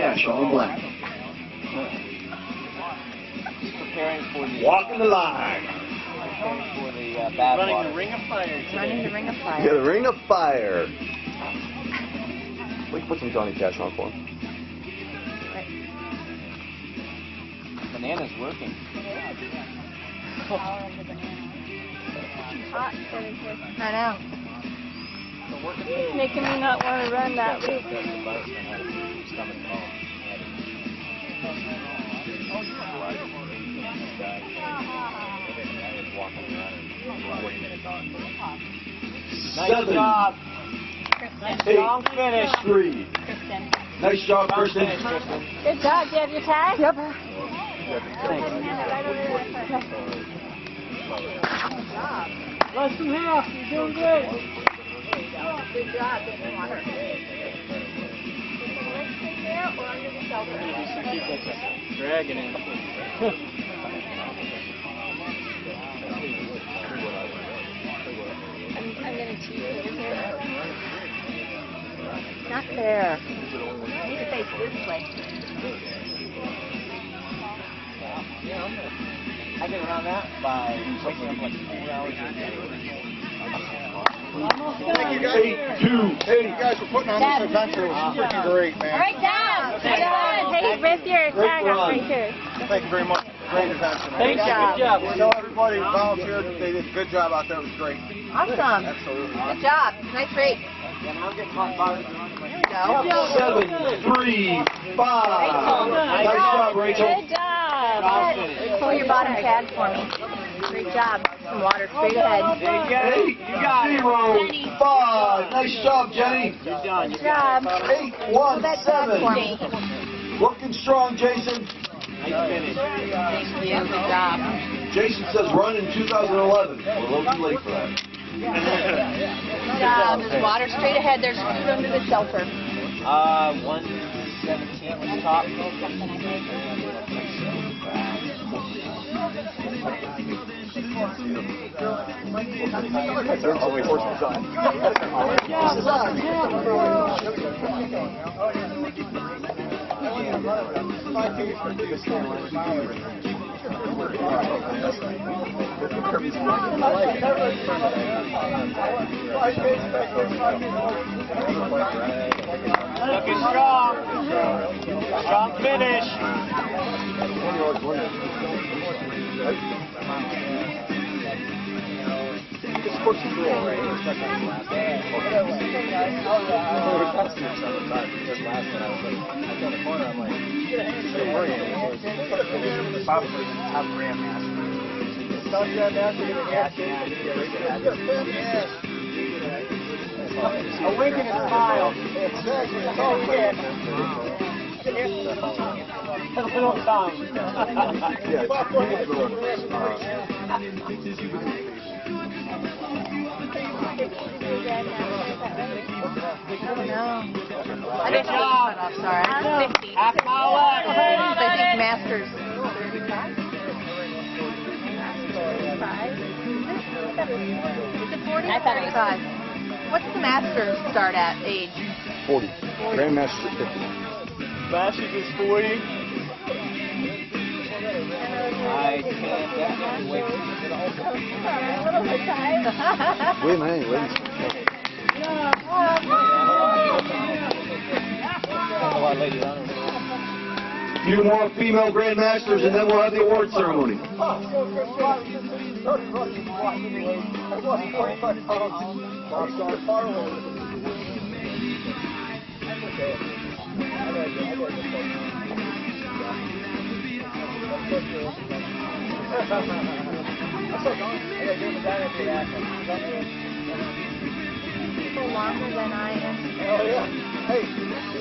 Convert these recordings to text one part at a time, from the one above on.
cash, all black. Preparing for the Walking the line. preparing for the bad Running water. the ring of fire today. Running the ring of fire. Yeah, the ring of fire. We can put some Johnny Cash on for him. Banana's working. Hot, I know. It's making me not want to run that loop. Nice job. Strong 8, finish. 3. Nice job, Kristen. Good job. Do you have your tag? Yep. Less than half. You're doing good. Good job. Getting water. There or under the shelter? Dragging it. I'm going to cheat. What is there? Not there. I need to face this way. I get around that by waking up like 4 hours a day. Thank you guys. 8, 2, 8. You guys for putting on this adventure. It was freaking great, man. All right, Dad. Good job. Hey, with your tag on right here. Thank you very much. Great adventure, man. Good job. Tell everybody who volunteered that they did a good job out there. It was great. Awesome. Absolutely. Good job. Nice race. And I'm getting hot fire. There we go. 7, 3, 5. Nice job, Rachel. Good job. Pull your bottom pad for me. Great job. Some water straight ahead. There you go. 8, 0, 5. Nice job, Jenny. You're done. Good job. 8, 1, That tag for 7. me. Looking strong, Jason. Nice finish. Thank you. Good job. Jason says run in 2011. We're a little too late for that. Good job. There's water straight ahead. There's food under the shelter. 117 was top. They're always horses on. Looking strong. Strong finish. It's supposed to be cool, right? It's like that last one. Just last one, I was like, I got the corner, I'm like, don't worry. Probably top grandmaster. Top grandmaster, A wink and a smile. That's all we get. A little tongue. No. I Good job. I'm sorry. I'm 50. Half mile left. I think Masters 35. 35? Is it 40? I thought it was 35. What's the Masters start at age? 40. Grandmaster's at 50. Masters is 40. I can't definitely wait. Wait, man, ladies. Few more female grandmasters, and then we'll have the award ceremony. People longer than I am. Oh, yeah. Hey.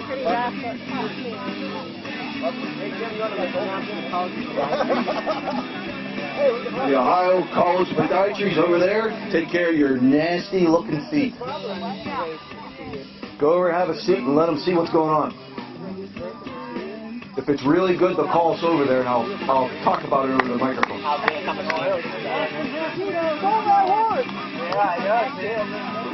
Pretty rough. The Ohio College of Podiatry's over there. Take care of your nasty looking feet. Go over and have a seat and let them see what's going on. If it's really good, they'll call us over there and I'll talk about it over the microphone. I'll be coming on. Yeah, I know.